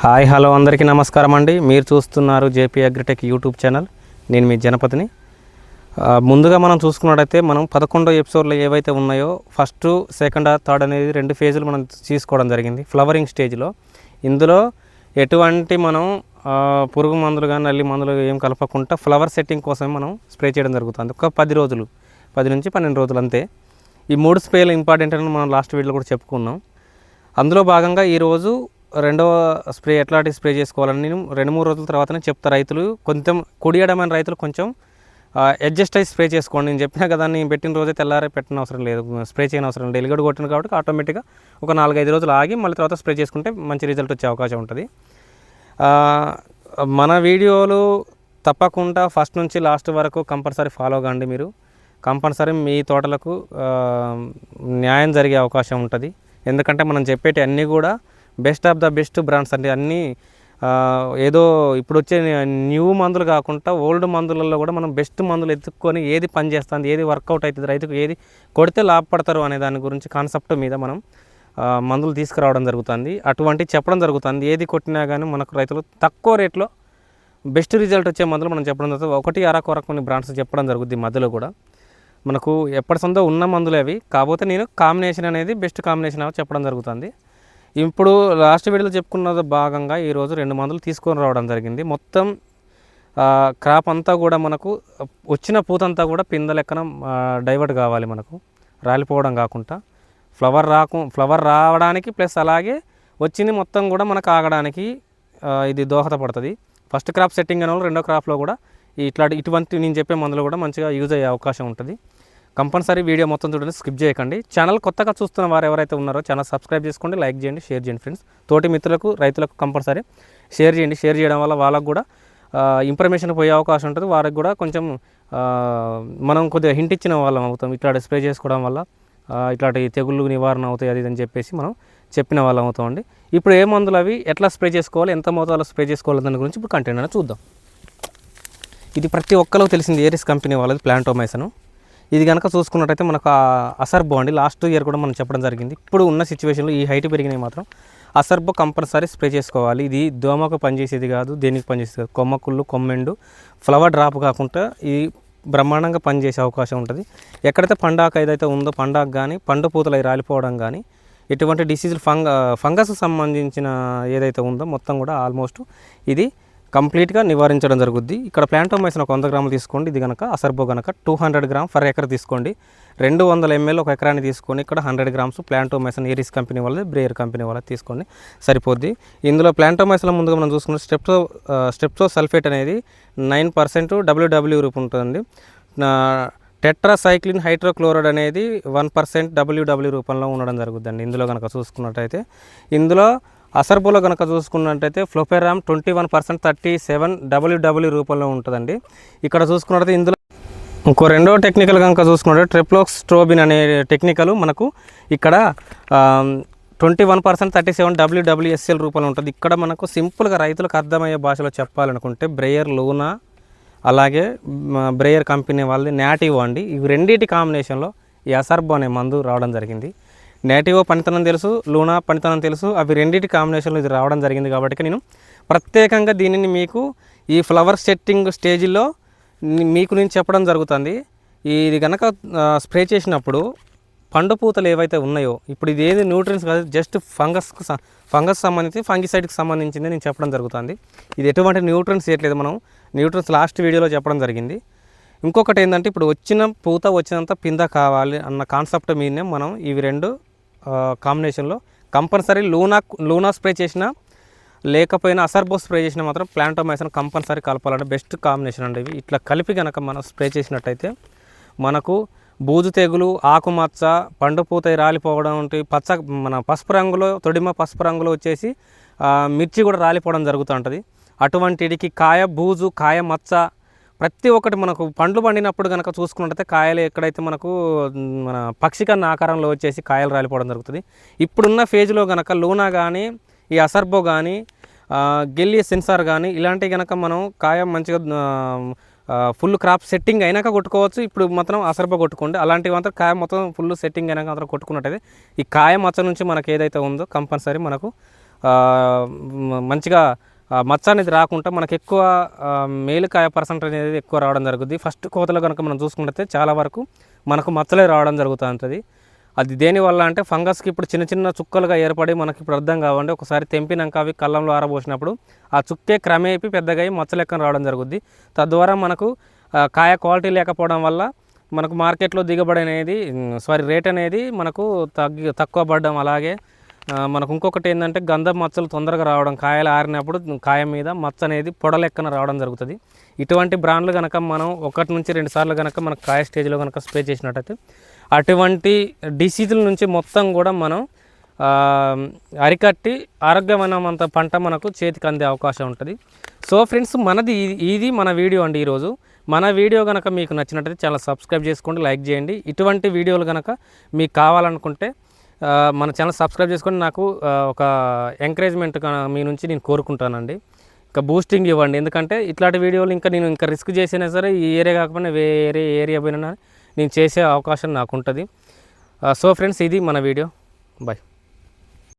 Hi hello అందరికీ నమస్కారం అండి. మీరు చూస్తున్నారు జేపీ అగ్రిటెక్ యూట్యూబ్ ఛానల్. నేను మీ జనపతిని. ముందుగా మనం చూసుకున్నట్టయితే మనం 11వ ఎపిసోడ్లో ఏవైతే ఉన్నాయో ఫస్ట్, సెకండ్, థర్డ్ అనేది 2 ఫేజులు మనం తీసుకోవడం జరిగింది ఫ్లవరింగ్ స్టేజ్లో. ఇందులో ఎటువంటి మనం పురుగు మందులు కానీ నల్లి మందులు ఏం కలపకుండా ఫ్లవర్ సెట్టింగ్ కోసమే మనం స్ప్రే చేయడం జరుగుతుంది. ఒక 10 రోజులు, 10 నుంచి 12 రోజులు అంతే. ఈ 3 స్ప్రేలు ఇంపార్టెంట్ అని మనం లాస్ట్ వీడియోలో కూడా చెప్పుకున్నాం. అందులో భాగంగా ఈరోజు రెండవ స్ప్రే ఎట్లాంటి స్ప్రే చేసుకోవాలని నేను 2-3 రోజుల తర్వాతనే చెప్తా. రైతులు కొంచెం కొడియడమైన రైతులు కొంచెం అడ్జస్ట్ అయ్యి స్ప్రే చేసుకోండి. నేను చెప్పినా కదా, నేను పెట్టిన రోజే తెల్లారే పెట్టిన అవసరం లేదు, స్ప్రే చేయని అవసరం లేదు. ఎలుగడు కొట్టిన కాబట్టి ఆటోమేటిక్గా ఒక 4-5 రోజులు ఆగి మళ్ళీ తర్వాత స్ప్రే చేసుకుంటే మంచి రిజల్ట్ వచ్చే అవకాశం ఉంటుంది. మన వీడియోలు తప్పకుండా ఫస్ట్ నుంచి లాస్ట్ వరకు కంపల్సరీ ఫాలో కాండి. మీరు కంపల్సరీ మీ తోటలకు న్యాయం జరిగే అవకాశం ఉంటుంది. ఎందుకంటే మనం చెప్పేటి అన్నీ కూడా best of the best brands అండి. అన్నీ ఏదో ఇప్పుడు వచ్చే న్యూ మందులు కాకుండా ఓల్డ్ మందులలో కూడా మనం బెస్ట్ మందులు ఎత్తుక్కొని ఏది పని చేస్తుంది, ఏది వర్కౌట్ అవుతుంది, రైతుకు ఏది కొడితే లాభపడతారు అనే దాని గురించి కాన్సెప్ట్ మీద మనం మందులు తీసుకురావడం జరుగుతుంది. అటువంటి చెప్పడం జరుగుతుంది. ఏది కొట్టినా కానీ మనకు రైతులు తక్కువ రేట్లో బెస్ట్ రిజల్ట్ వచ్చే మందులు మనం చెప్పడం జరుగుతుంది. ఒకటి కొన్ని బ్రాండ్స్ చెప్పడం జరుగుతుంది. మధ్యలో కూడా మనకు ఎప్పటి సొంత ఉన్న మందులు అవి, కాకపోతే నేను కాంబినేషన్ అనేది బెస్ట్ కాంబినేషన్ చెప్పడం జరుగుతుంది. ఇప్పుడు లాస్ట్ వీడియోలో చెప్పుకున్న భాగంగా ఈరోజు 2 మందులు తీసుకొని రావడం జరిగింది. మొత్తం క్రాప్ అంతా కూడా మనకు వచ్చిన పూతంతా కూడా పింద లెక్కన డైవర్ట్ కావాలి, మనకు రాలిపోవడం కాకుండా ఫ్లవర్ రావడానికి ప్లస్ అలాగే వచ్చింది మొత్తం కూడా మనకు ఆగడానికి ఇది దోహదపడుతుంది. ఫస్ట్ క్రాప్ సెట్టింగ్ అనే వాళ్ళు రెండో క్రాప్లో కూడా ఇటువంటి నేను చెప్పే మందులు కూడా మంచిగా యూజ్ అయ్యే అవకాశం ఉంటుంది. కంపల్సరీ వీడియో మొత్తం చూడండి, స్కిప్ చేయకండి. ఛానల్ కొత్తగా చూస్తున్న వారు ఎవరైతే ఉన్నారో ఛానల్ సబ్స్క్రైబ్ చేసుకోండి, లైక్ చేయండి, షేర్ చేయండి ఫ్రెండ్స్. తోటి మిత్రులకు, రైతులకు కంపల్సరీ షేర్ చేయండి. షేర్ చేయడం వల్ల వాళ్ళకు కూడా ఇన్ఫర్మేషన్ పోయే అవకాశం ఉంటుంది. వారికి కూడా కొంచెం మనం కొద్దిగా హింట్ ఇచ్చిన వాళ్ళం అవుతాం. ఇట్లాంటి స్ప్రే చేసుకోవడం వల్ల ఇట్లాంటి తెగుళ్ళు నివారణ అవుతాయి అది అని చెప్పేసి మనం చెప్పిన వాళ్ళం అవుతామండి. ఇప్పుడు ఏ మందులు అవి ఎట్లా స్ప్రే చేసుకోవాలి, ఎంత మోతాదులో స్ప్రే చేసుకోవాలి దాని గురించి ఇప్పుడు కంటెంట్ అనేది చూద్దాం. ఇది ప్రతి ఒక్కరికి తెలిసింది, ఏరిస్ కంపెనీ వాళ్ళది ప్లాంటోమైసిన్. ఇది కనుక చూసుకున్నట్టయితే మనకు అసర్బో అండి. లాస్ట్ ఇయర్ కూడా మనం చెప్పడం జరిగింది. ఇప్పుడు ఉన్న సిచ్యువేషన్లో ఈ హైట్ పెరిగినాయి మాత్రం అసర్బో కంపల్సరీ స్ప్రే చేసుకోవాలి. ఇది దోమకు పనిచేసేది కాదు, దేనికి పనిచేసేది కాదు. కొమ్మకుళ్ళు, కొమ్మెండు, ఫ్లవర్ డ్రాప్ కాకుండా ఇది బ్రహ్మాండంగా పనిచేసే అవకాశం ఉంటుంది. ఎక్కడైతే పండాక ఏదైతే ఉందో పండాక కానీ పండు పూతలు అవి రాలిపోవడం కానీ ఎటువంటి డిసీజులు ఫంగస్ సంబంధించిన ఏదైతే ఉందో మొత్తం కూడా ఆల్మోస్ట్ ఇది కంప్లీట్గా నివారించడం జరుగుద్ది. ఇక్కడ ప్లాంటోమైసిన్ ఒక 100 గ్రాములు తీసుకోండి. ఇది కనుక అసర్బో కనుక 200 గ్రామ్ ఫర్ ఎకర్ తీసుకోండి. 200 ml ఒక ఎకరాన్ని తీసుకొని ఇక్కడ 100 గ్రామ్స్ ప్లాంటోమైసిన్ ఏరిస్ కంపెనీ వాళ్ళది, బ్రేయర్ కంపెనీ వాళ్ళది తీసుకోండి, సరిపోద్ది. ఇందులో ప్లాంటోమైసిన్లో ముందుగా మనం చూసుకుంటే స్టెప్టో సల్ఫేట్ అనేది 9% WW రూపం ఉంటుందండి. టెట్రాసైక్లిన్ హైడ్రోక్లోరైడ్ అనేది 1% WW రూపంలో ఉండడం జరుగుతుందండి. ఇందులో కనుక చూసుకున్నట్టయితే ఇందులో అసర్బోలో కనుక చూసుకున్నట్టయితే ఫ్లోపెరామ్ 21% 37 WW రూపంలో ఉంటుందండి. ఇక్కడ చూసుకున్నట్టయితే ఇందులో ఇంకో రెండో టెక్నికల్ కనుక చూసుకుంటే ట్రిప్లోక్స్ట్రోబిన్ అనే టెక్నికల్ మనకు ఇక్కడ 21% 37 WWSL రూపంలో ఉంటుంది. ఇక్కడ మనకు సింపుల్గా రైతులకు అర్థమయ్యే భాషలో చెప్పాలనుకుంటే బ్రేయర్ లూనా అలాగే బ్రేయర్ కంపెనీ వాళ్ళది నాటివో అండి. ఇవి రెండింటి కాంబినేషన్లో ఈ అసర్బో అనే మందు రావడం జరిగింది. నేటివో పనితనం తెలుసు, లూనా పనితనం తెలుసు, అవి రెండింటి కాంబినేషన్లో ఇది రావడం జరిగింది. కాబట్టి నేను ప్రత్యేకంగా దీనిని మీకు ఈ ఫ్లవర్ సెట్టింగ్ స్టేజ్లో మీకు నేను చెప్పడం జరుగుతుంది. ఇది కనుక స్ప్రే చేసినప్పుడు పండు పూతలు ఏవైతే ఉన్నాయో, ఇప్పుడు ఇది ఏది న్యూట్రియన్స్ కాదు, జస్ట్ ఫంగస్ సంబంధించి ఫంగిసైడ్కి సంబంధించింది నేను చెప్పడం జరుగుతుంది. ఇది ఎటువంటి న్యూట్రియన్స్ చేయట్లేదు, మనం న్యూట్రియన్స్ లాస్ట్ వీడియోలో చెప్పడం జరిగింది. ఇంకొకటి ఏంటంటే ఇప్పుడు వచ్చిన పూత వచ్చినంత పింద కావాలి అన్న కాన్సెప్ట్ మీదనే మనం ఇవి 2 కాంబినేషన్లో కంపల్సరీ లూనా స్ప్రే చేసినా లేకపోయినా అసర్బో స్ప్రే చేసినా మాత్రం ప్లాంటోమైసిన్ కంపల్సరీ కలపాలంటే బెస్ట్ కాంబినేషన్ అండి. ఇవి ఇట్లా కలిపి కనుక మనం స్ప్రే చేసినట్టయితే మనకు బూజు తెగులు, ఆకుమచ్చ, పండు పూత రాలిపోవడం వంటి మన పసుపు రంగులో తొడిమ పసుపు రంగులో వచ్చేసి మిర్చి కూడా రాలిపోవడం జరుగుతూ ఉంటుంది. అటువంటికి కాయ బూజు, కాయ మచ్చ ప్రతి ఒక్కటి మనకు పండ్లు పండినప్పుడు కనుక చూసుకున్నట్టయితే కాయలు ఎక్కడైతే మనకు మన పక్షికన్న ఆకారంలో వచ్చేసి కాయలు రాలిపోవడం జరుగుతుంది. ఇప్పుడున్న ఫేజ్లో కనుక లూనా కానీ ఈ అసర్బో కానీ గెల్లి సెన్సార్ కానీ ఇలాంటివి కనుక మనం కాయ మంచిగా ఫుల్ క్రాప్ సెట్టింగ్ అయినాక కొట్టుకోవచ్చు. ఇప్పుడు మాత్రం అసర్బో కొట్టుకోండి. అలాంటివి మాత్రం కాయ మొత్తం ఫుల్ సెట్టింగ్ అయినాక మాత్రం కొట్టుకున్నట్టయితే ఈ కాయ మచ్చ నుంచి మనకు ఏదైతే ఉందో కంపల్సరీ మనకు మంచిగా మచ్చ అనేది రాకుండా మనకు ఎక్కువ మేలుకాయ పర్సెంటేజ్ అనేది ఎక్కువ రావడం జరుగుతుంది. ఫస్ట్ కోతలో కనుక మనం చూసుకుంటే చాలా వరకు మనకు మచ్చలే రావడం జరుగుతూ ఉంటుంది. అది దేనివల్ల అంటే ఫంగస్కి ఇప్పుడు చిన్న చిన్న చుక్కలుగా ఏర్పడి మనకి ఇప్పుడు అర్థం కావండి. ఒకసారి తెంపినాక అవి కళ్ళంలో ఆరబోసినప్పుడు ఆ చుక్కే క్రమేపీ పెద్దగా అయ్యి మచ్చలెక్కన రావడం జరుగుద్ది. తద్వారా మనకు కాయ క్వాలిటీ లేకపోవడం వల్ల మనకు మార్కెట్లో దిగుబడి అనేది రేట్ అనేది మనకు తక్కువ పడడం. అలాగే మనకు ఇంకొకటి ఏంటంటే గంధం మచ్చలు తొందరగా రావడం, కాయలు ఆరినప్పుడు కాయ మీద మచ్చ అనేది పొడలెక్కన రావడం జరుగుతుంది. ఇటువంటి బ్రాండ్లు కనుక మనం 1 నుంచి 2 సార్లు కనుక మనకు కాయ స్టేజ్లో కనుక స్ప్రే చేసినట్టయితే అటువంటి డిసీజుల నుంచి మొత్తం కూడా మనం అరికట్టి ఆరోగ్యమైనంత పంట మనకు చేతికి అందే అవకాశం ఉంటుంది. సో ఫ్రెండ్స్, ఇది మన వీడియో అండి. ఈరోజు మన వీడియో కనుక మీకు నచ్చినట్టయితే ఛానల్ సబ్స్క్రైబ్ చేసుకోండి, లైక్ చేయండి. ఇటువంటి వీడియోలు కనుక మీకు కావాలనుకుంటే మన ఛానల్ సబ్స్క్రైబ్ చేసుకొని నాకు ఒక ఎంకరేజ్మెంట్ మీ నుంచి నేను కోరుకుంటానండి. ఇంకా బూస్టింగ్ ఇవ్వండి. ఎందుకంటే ఇట్లాంటి వీడియోలు నేను రిస్క్ చేసినా సరే ఈ ఏరియా కాకపోయినా వేరే ఏరియా పోయినా నేను చేసే అవకాశం నాకు ఉంటుంది. సో ఫ్రెండ్స్, ఇది మన వీడియో. బాయ్.